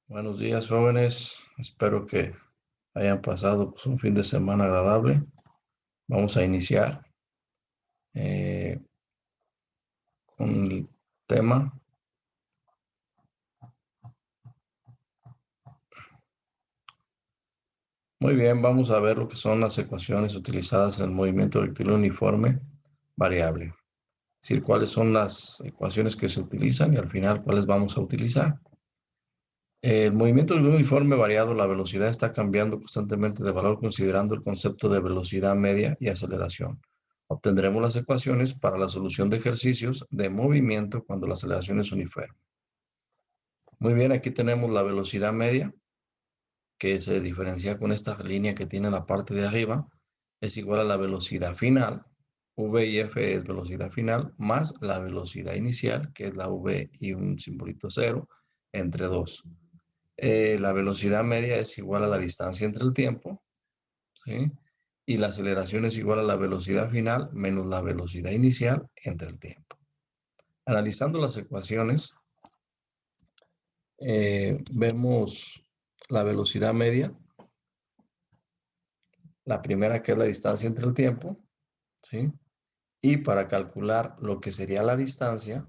Buenos días, jóvenes. Espero que hayan pasado pues, un fin de semana agradable. Vamos a iniciar eh, con el tema. Muy bien, vamos a ver lo que son las ecuaciones utilizadas en el movimiento rectilíneo uniforme variable. Es decir, cuáles son las ecuaciones que se utilizan y al final cuáles vamos a utilizar. El movimiento uniforme variado, la velocidad está cambiando constantemente de valor considerando el concepto de velocidad media y aceleración. Obtendremos las ecuaciones para la solución de ejercicios de movimiento cuando la aceleración es uniforme. Muy bien, aquí tenemos la velocidad media, que se diferencia con esta línea que tiene la parte de arriba, es igual a la velocidad final. V y F es velocidad final, más la velocidad inicial, que es la V y un simbolito cero, entre 2. La velocidad media es igual a la distancia entre el tiempo, ¿sí? Y la aceleración es igual a la velocidad final menos la velocidad inicial entre el tiempo. Analizando las ecuaciones, vemos la velocidad media, la primera que es la distancia entre el tiempo, ¿sí? Y para calcular lo que sería la distancia,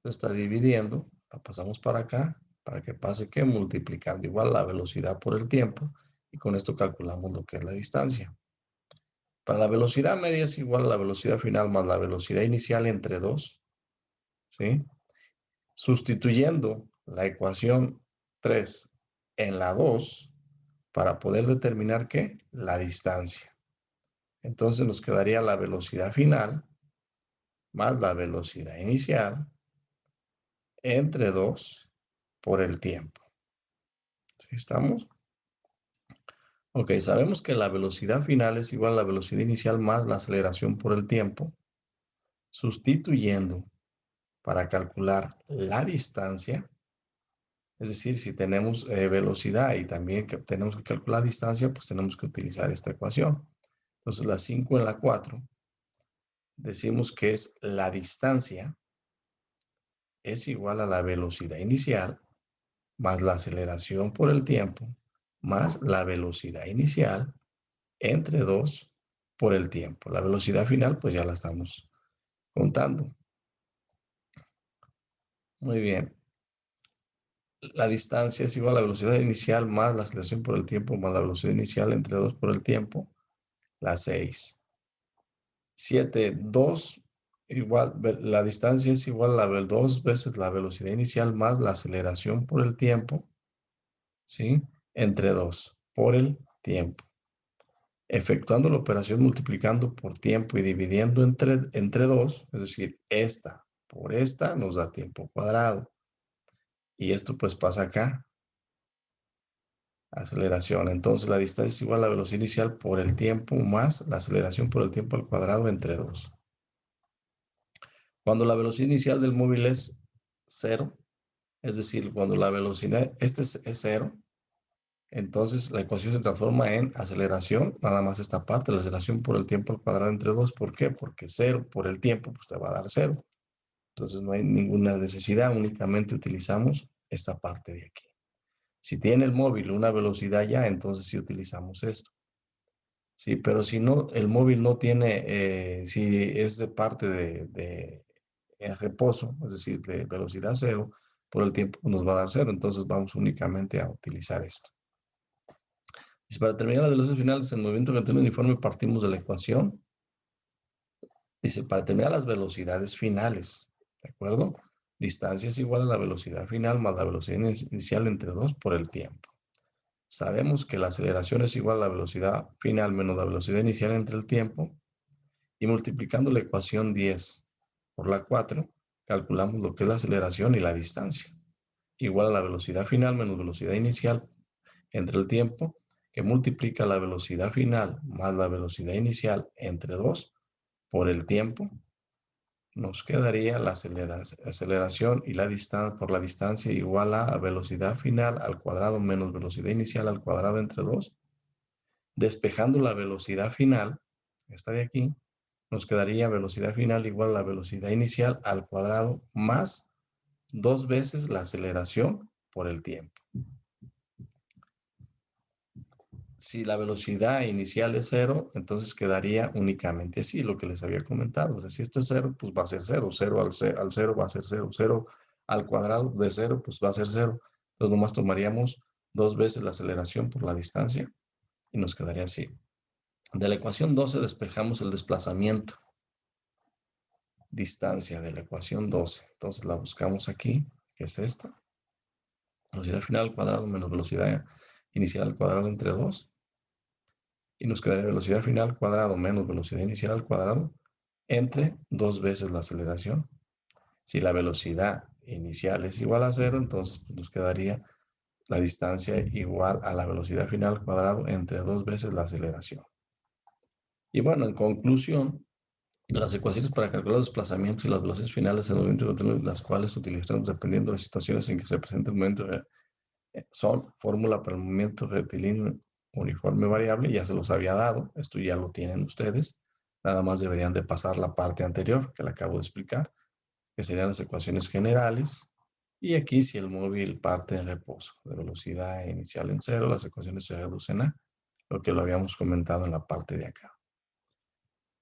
lo está dividiendo, la pasamos para acá, para que pase que multiplicando igual la velocidad por el tiempo, y con esto calculamos lo que es la distancia. Para la velocidad media es igual a la velocidad final más la velocidad inicial entre 2, ¿sí? Sustituyendo la ecuación 3 en la 2 para poder determinar ¿qué? La distancia. Entonces nos quedaría la velocidad final más la velocidad inicial entre 2 por el tiempo. ¿Sí estamos? Ok, sabemos que la velocidad final es igual a la velocidad inicial más la aceleración por el tiempo. Sustituyendo para calcular la distancia, es decir, si tenemos velocidad y también que tenemos que calcular distancia, pues tenemos que utilizar esta ecuación. Entonces, la 5 en la 4, decimos que es la distancia es igual a la velocidad inicial más la aceleración por el tiempo más la velocidad inicial entre 2 por el tiempo. La velocidad final, pues ya la estamos contando. Muy bien. La distancia es igual a la velocidad inicial más la aceleración por el tiempo más la velocidad inicial entre 2 por el tiempo, la 6. 7, 2 igual, la distancia es igual a 2 veces la velocidad inicial más la aceleración por el tiempo, ¿sí? Entre 2 por el tiempo. Efectuando la operación multiplicando por tiempo y dividiendo entre 2, es decir, esta por esta nos da tiempo cuadrado. Y esto pues pasa acá. Aceleración. Entonces la distancia es igual a la velocidad inicial por el tiempo más la aceleración por el tiempo al cuadrado entre 2. Cuando la velocidad inicial del móvil es 0, es decir, cuando la velocidad, es 0, entonces la ecuación se transforma en aceleración, nada más esta parte, la aceleración por el tiempo al cuadrado entre 2. ¿Por qué? Porque 0 por el tiempo pues te va a dar 0. Entonces no hay ninguna necesidad, únicamente utilizamos esta parte de aquí. Si tiene el móvil una velocidad ya, entonces sí utilizamos esto. Sí, pero si no, el móvil no tiene, si es de parte de reposo, es decir, de velocidad cero, por el tiempo nos va a dar cero. Entonces vamos únicamente a utilizar esto. Y para terminar las velocidades finales en movimiento rectilíneo uniforme partimos de la ecuación. Dice, para terminar las velocidades finales, ¿de acuerdo? Distancia es igual a la velocidad final más la velocidad inicial entre 2 por el tiempo. Sabemos que la aceleración es igual a la velocidad final menos la velocidad inicial entre el tiempo. Y multiplicando la ecuación 10 por la 4, calculamos lo que es la aceleración y la distancia. Igual a la velocidad final menos velocidad inicial entre el tiempo, que multiplica la velocidad final más la velocidad inicial entre 2 por el tiempo. Nos quedaría la aceleración y la distancia por la distancia igual a velocidad final al cuadrado menos velocidad inicial al cuadrado entre 2. Despejando la velocidad final, esta de aquí, nos quedaría velocidad final igual a la velocidad inicial al cuadrado más 2 veces la aceleración por el tiempo. Si la velocidad inicial es 0, entonces quedaría únicamente así, lo que les había comentado. O sea, si esto es 0, pues va a ser 0. 0 al 0 va a ser 0. 0 al cuadrado de 0, pues va a ser 0. Entonces nomás tomaríamos 2 veces la aceleración por la distancia y nos quedaría así. De la ecuación 12 despejamos el desplazamiento. Distancia de la ecuación 12. Entonces la buscamos aquí, que es esta. Velocidad final al cuadrado menos velocidad inicial al cuadrado entre 2. Y nos quedaría velocidad final al cuadrado menos velocidad inicial al cuadrado entre 2 veces la aceleración. Si la velocidad inicial es igual a 0, entonces pues, nos quedaría la distancia igual a la velocidad final al cuadrado entre 2 veces la aceleración. Y bueno, en conclusión, las ecuaciones para calcular los desplazamientos y las velocidades finales en el momento, las cuales utilizamos dependiendo de las situaciones en que se presenta el momento, son fórmula para el movimiento rectilíneo uniforme variable, ya se los había dado, esto ya lo tienen ustedes, nada más deberían de pasar la parte anterior que le acabo de explicar, que serían las ecuaciones generales, y aquí si el móvil parte en reposo, de velocidad inicial en 0, las ecuaciones se reducen a lo que lo habíamos comentado en la parte de acá.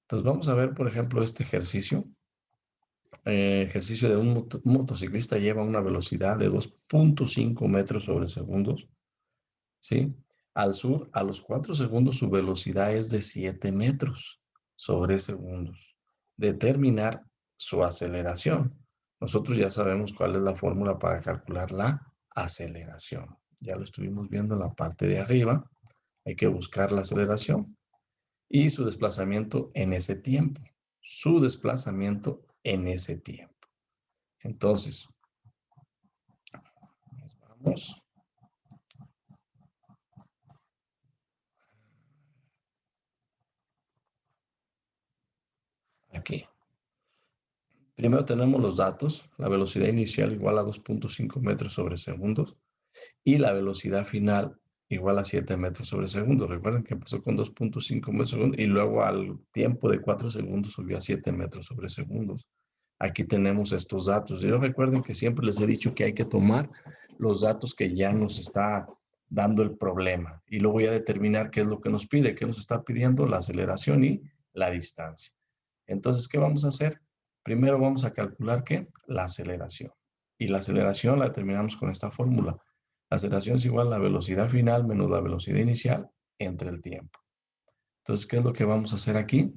Entonces vamos a ver, por ejemplo, este ejercicio. Ejercicio de un motociclista lleva una velocidad de 2.5 metros sobre segundos, ¿sí? Al sur, a los 4 segundos, su velocidad es de 7 metros sobre segundos. Determinar su aceleración. Nosotros ya sabemos cuál es la fórmula para calcular la aceleración. Ya lo estuvimos viendo en la parte de arriba. Hay que buscar la aceleración y su desplazamiento en ese tiempo. Su desplazamiento en ese tiempo. Entonces, nos vamos. Aquí. Primero tenemos los datos, la velocidad inicial igual a 2.5 metros sobre segundos y la velocidad final igual a 7 metros sobre segundos. Recuerden que empezó con 2.5 metros sobre segundos y luego al tiempo de 4 segundos subió a 7 metros sobre segundos. Aquí tenemos estos datos. Yo recuerden que siempre les he dicho que hay que tomar los datos que ya nos está dando el problema y luego ya determinar qué es lo que nos pide, qué nos está pidiendo, la aceleración y la distancia. Entonces, ¿qué vamos a hacer? Primero vamos a calcular ¿qué? La aceleración. Y la aceleración la determinamos con esta fórmula. La aceleración es igual a la velocidad final menos la velocidad inicial entre el tiempo. Entonces, ¿qué es lo que vamos a hacer aquí?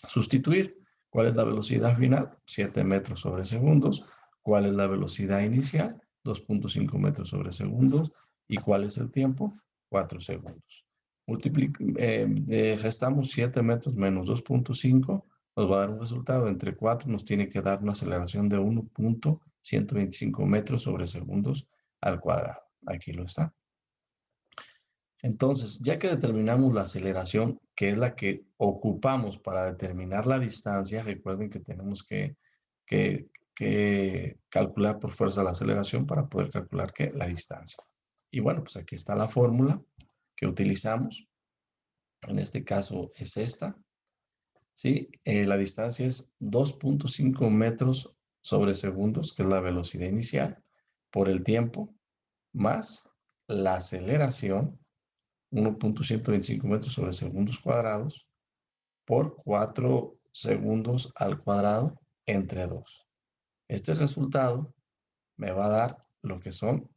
Sustituir. ¿Cuál es la velocidad final? 7 metros sobre segundos. ¿Cuál es la velocidad inicial? 2.5 metros sobre segundos. ¿Y cuál es el tiempo? 4 segundos. Restamos 7 metros menos 2.5. Nos va a dar un resultado. Entre 4 nos tiene que dar una aceleración de 1.125 metros sobre segundos al cuadrado. Aquí lo está. Entonces, ya que determinamos la aceleración, que es la que ocupamos para determinar la distancia, recuerden que tenemos que calcular por fuerza la aceleración para poder calcular ¿qué? La distancia. Y bueno, pues aquí está la fórmula que utilizamos. En este caso es esta. ¿Sí? La distancia es 2.5 metros sobre segundos, que es la velocidad inicial, por el tiempo, más la aceleración, 1.125 metros sobre segundos cuadrados, por 4 segundos al cuadrado entre 2. Este resultado me va a dar lo que son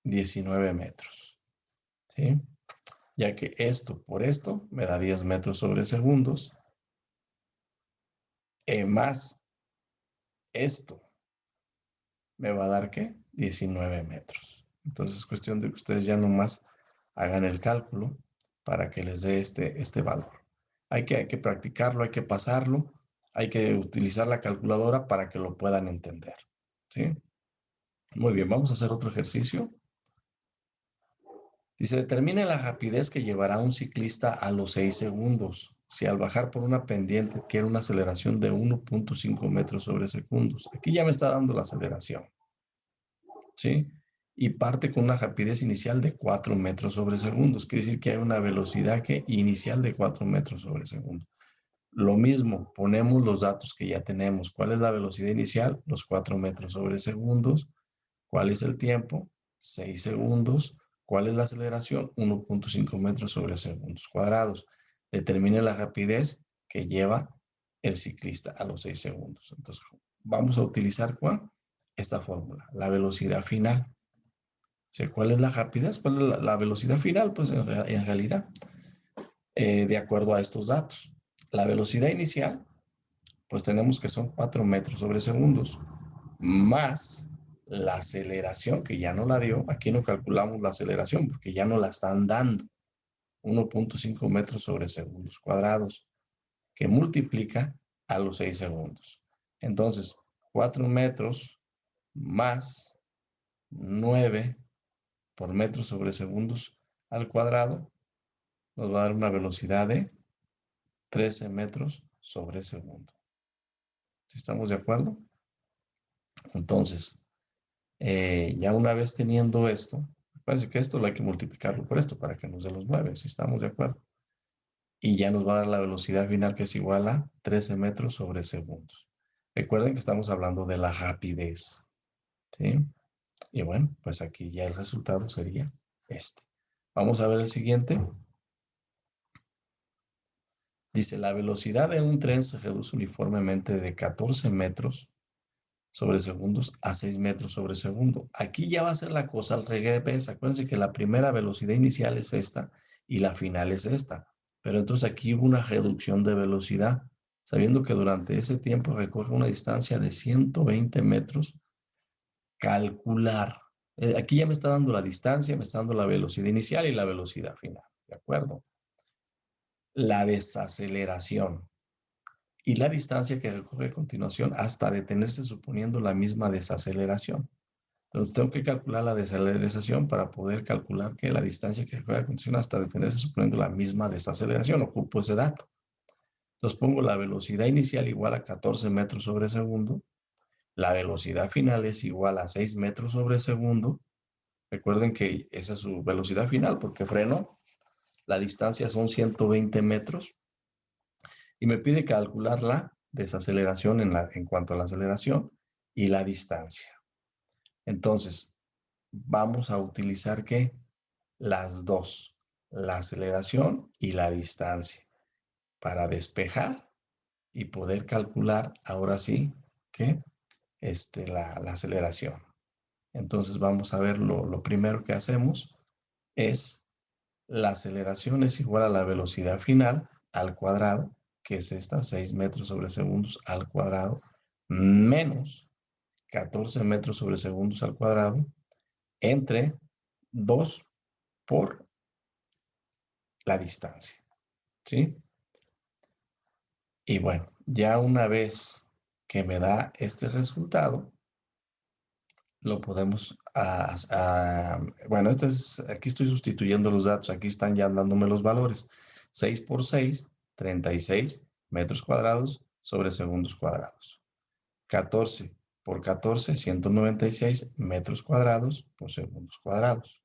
19 metros. ¿Sí? Ya que esto por esto me da 10 metros sobre segundos, más esto me va a dar ¿qué? 19 metros. Entonces es cuestión de que ustedes ya nomás hagan el cálculo para que les dé este valor. Hay que practicarlo, hay que pasarlo, hay que utilizar la calculadora para que lo puedan entender. ¿Sí? Muy bien, vamos a hacer otro ejercicio. Dice, determine la rapidez que llevará un ciclista a los 6 segundos. Si al bajar por una pendiente quiere una aceleración de 1.5 metros sobre segundos. Aquí ya me está dando la aceleración. ¿Sí? Y parte con una rapidez inicial de 4 metros sobre segundos. Quiere decir que hay una velocidad inicial de 4 metros sobre segundos. Lo mismo, ponemos los datos que ya tenemos. ¿Cuál es la velocidad inicial? Los 4 metros sobre segundos. ¿Cuál es el tiempo? 6 segundos. ¿Cuál es la aceleración? 1.5 metros sobre segundos cuadrados. Determine la rapidez que lleva el ciclista a los 6 segundos. Entonces, vamos a utilizar ¿cuál? Esta fórmula, la velocidad final. O sea, ¿cuál es la rapidez? ¿Cuál es la velocidad final? Pues en realidad, de acuerdo a estos datos. La velocidad inicial, pues tenemos que son 4 metros sobre segundos, más la aceleración, que ya no la dio. Aquí no calculamos la aceleración porque ya no la están dando. 1.5 metros sobre segundos cuadrados, que multiplica a los 6 segundos. Entonces, 4 metros más 9 por metro sobre segundos al cuadrado nos va a dar una velocidad de 13 metros sobre segundo. ¿Sí estamos de acuerdo? Entonces, ya una vez teniendo esto, parece que esto lo hay que multiplicarlo por esto para que nos dé los 9, si estamos de acuerdo. Y ya nos va a dar la velocidad final, que es igual a 13 metros sobre segundos. Recuerden que estamos hablando de la rapidez, ¿sí? Y bueno, pues aquí ya el resultado sería este. Vamos a ver el siguiente. Dice, la velocidad de un tren se reduce uniformemente de 14 metros sobre segundos a 6 metros sobre segundo. Aquí ya va a ser la cosa al revés. Acuérdense que la primera velocidad inicial es esta y la final es esta. Pero entonces aquí hubo una reducción de velocidad, sabiendo que durante ese tiempo recorre una distancia de 120 metros. Calcular. Aquí ya me está dando la distancia, me está dando la velocidad inicial y la velocidad final. ¿De acuerdo? La desaceleración y la distancia que recorre a continuación hasta detenerse suponiendo la misma desaceleración. Entonces tengo que calcular la desaceleración para poder calcular que la distancia que recorre a continuación hasta detenerse suponiendo la misma desaceleración. Ocupo ese dato. Entonces pongo la velocidad inicial igual a 14 metros sobre segundo. La velocidad final es igual a 6 metros sobre segundo. Recuerden que esa es su velocidad final porque freno. La distancia son 120 metros. Y me pide calcular la desaceleración en cuanto a la aceleración y la distancia. Entonces, vamos a utilizar ¿qué? Las dos, la aceleración y la distancia, para despejar y poder calcular ahora sí que la aceleración. Entonces, vamos a ver lo primero que hacemos es la aceleración es igual a la velocidad final al cuadrado, que es esta, 6 metros sobre segundos al cuadrado, menos 14 metros sobre segundos al cuadrado, entre 2 por la distancia. ¿Sí? Y bueno, ya una vez que me da este resultado, lo podemos, bueno, aquí estoy sustituyendo los datos, aquí están ya dándome los valores. 6 por 6, 36 metros cuadrados sobre segundos cuadrados. 14 por 14, 196 metros cuadrados por segundos cuadrados.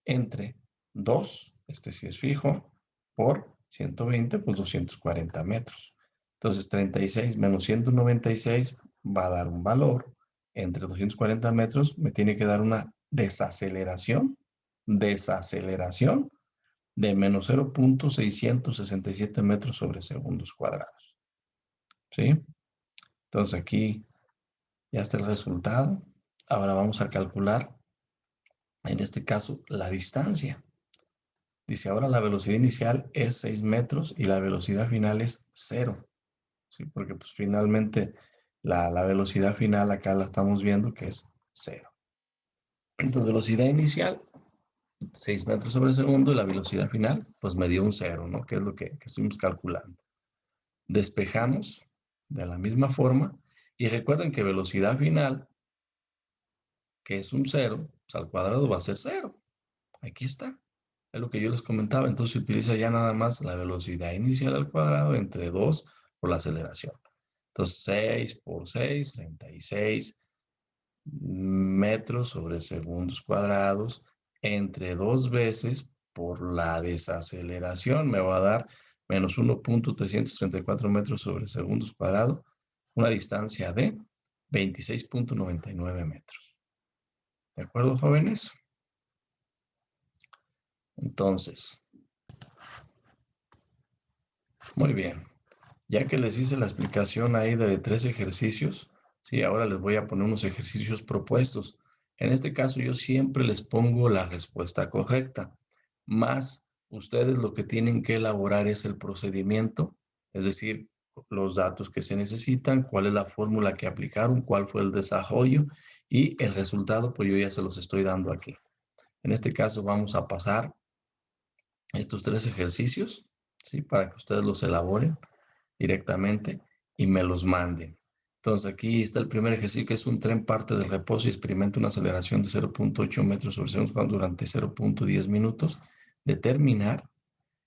Entre 2, este sí es fijo, por 120, pues 240 metros. Entonces 36 menos 196 va a dar un valor. Entre 240 metros me tiene que dar una desaceleración de menos 0.667 metros sobre segundos cuadrados. ¿Sí? Entonces aquí ya está el resultado. Ahora vamos a calcular, en este caso, la distancia. Dice, ahora la velocidad inicial es 6 metros y la velocidad final es 0. ¿Sí? Porque pues finalmente la velocidad final acá la estamos viendo que es 0. Entonces, velocidad inicial, 6 metros sobre segundo, y la velocidad final, pues me dio un 0, ¿no? Que es lo que estuvimos calculando. Despejamos de la misma forma y recuerden que velocidad final, que es un 0, pues al cuadrado va a ser 0. Aquí está. Es lo que yo les comentaba. Entonces se utiliza ya nada más la velocidad inicial al cuadrado entre 2 por la aceleración. Entonces 6 por 6, 36 metros sobre segundos cuadrados entre 2 veces por la desaceleración. Me va a dar menos 1.334 metros sobre segundos cuadrados, una distancia de 26.99 metros. ¿De acuerdo, jóvenes? Entonces, muy bien. Ya que les hice la explicación ahí de 3 ejercicios, sí, ahora les voy a poner unos ejercicios propuestos. En este caso, yo siempre les pongo la respuesta correcta, más ustedes lo que tienen que elaborar es el procedimiento, es decir, los datos que se necesitan, cuál es la fórmula que aplicaron, cuál fue el desarrollo y el resultado, pues yo ya se los estoy dando aquí. En este caso, vamos a pasar estos 3 ejercicios, ¿sí? Para que ustedes los elaboren directamente y me los manden. Entonces aquí está el primer ejercicio, que es un tren parte del reposo y experimenta una aceleración de 0.8 metros sobre segundo durante 0.10 minutos. Determinar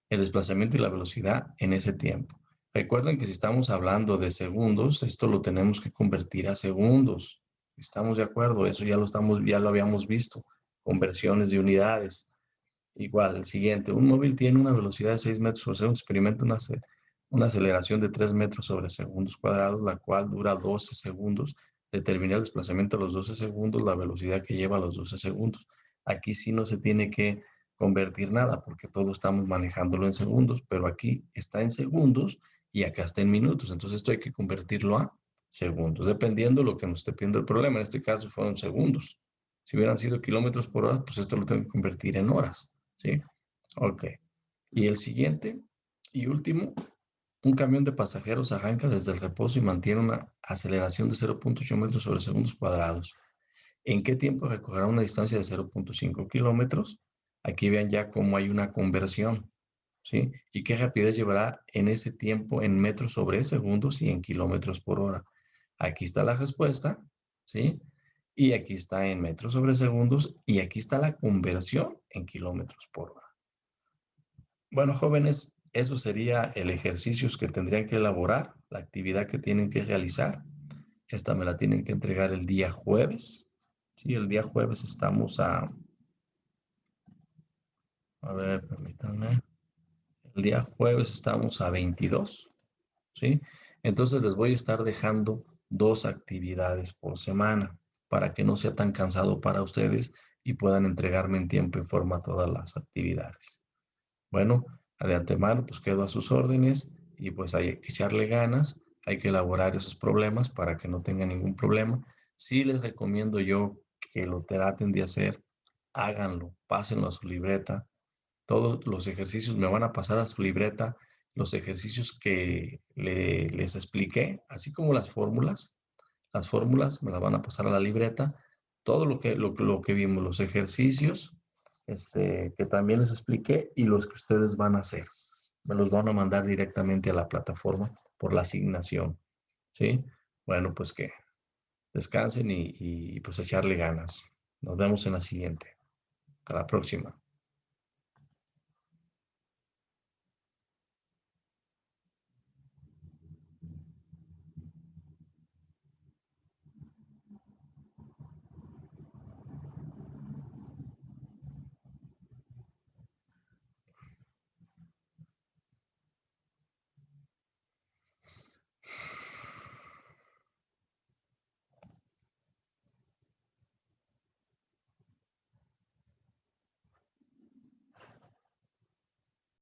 el desplazamiento y la velocidad en ese tiempo. Recuerden que si estamos hablando de segundos, esto lo tenemos que convertir a segundos. ¿Estamos de acuerdo? Eso ya lo habíamos visto, conversiones de unidades. Igual, el siguiente, un móvil tiene una velocidad de 6 metros sobre segundo, experimenta una aceleración de 3 metros sobre segundos cuadrados, la cual dura 12 segundos. Determina el desplazamiento a los 12 segundos, la velocidad que lleva a los 12 segundos. Aquí sí no se tiene que convertir nada porque todo estamos manejándolo en segundos, pero aquí está en segundos y acá está en minutos. Entonces esto hay que convertirlo a segundos, dependiendo de lo que nos esté pidiendo el problema. En este caso fueron segundos. Si hubieran sido kilómetros por hora, pues esto lo tengo que convertir en horas. ¿Sí? Ok. Y el siguiente y último, un camión de pasajeros arranca desde el reposo y mantiene una aceleración de 0.8 metros sobre segundos cuadrados. ¿En qué tiempo recorrerá una distancia de 0.5 kilómetros? Aquí vean ya cómo hay una conversión, ¿sí? ¿Y qué rapidez llevará en ese tiempo en metros sobre segundos y en kilómetros por hora? Aquí está la respuesta, ¿sí? Y aquí está en metros sobre segundos y aquí está la conversión en kilómetros por hora. Bueno, jóvenes, eso sería el ejercicio que tendrían que elaborar, la actividad que tienen que realizar. Esta me la tienen que entregar el día jueves. Sí, el día jueves estamos a ver, permítanme. El día jueves estamos a 22, ¿sí? Entonces les voy a estar dejando 2 actividades por semana para que no sea tan cansado para ustedes y puedan entregarme en tiempo y forma todas las actividades. Bueno, de antemano, pues quedo a sus órdenes y pues hay que echarle ganas, hay que elaborar esos problemas para que no tengan ningún problema. Sí les recomiendo yo que lo traten de hacer, háganlo, pásenlo a su libreta. Todos los ejercicios me van a pasar a su libreta, los ejercicios que les expliqué, así como las fórmulas me las van a pasar a la libreta, todo lo que vimos, los ejercicios que también les expliqué y los que ustedes van a hacer. Me los van a mandar directamente a la plataforma por la asignación, ¿sí? Bueno, pues que descansen y pues echarle ganas. Nos vemos en la siguiente. Hasta la próxima.